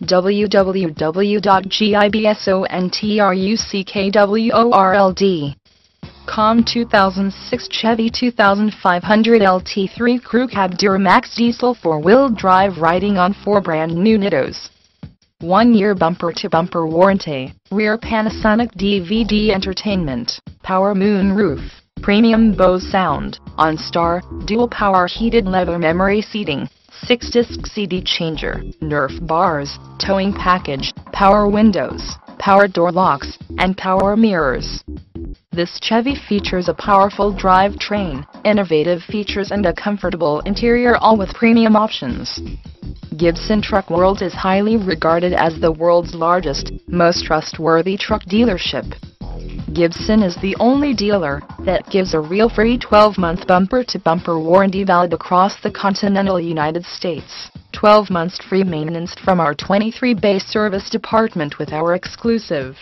www.gibsontruckworld.com 2006 Chevy 2500 LT3 Crew Cab Duramax Diesel 4-wheel drive riding on 4 brand new Nittos. 1-year bumper-to-bumper warranty, rear Panasonic DVD entertainment, power moon roof, premium Bose sound, OnStar, dual power heated leather memory seating, 6-disc CD changer, Nerf bars, towing package, power windows, power door locks, and power mirrors. This Chevy features a powerful drivetrain, innovative features and a comfortable interior, all with premium options. Gibson Truck World is highly regarded as the world's largest, most trustworthy truck dealership. Gibson is the only dealer that gives a real free 12-month bumper-to-bumper warranty valid across the continental United States, 12 months free maintenance from our 23-bay service department with our exclusive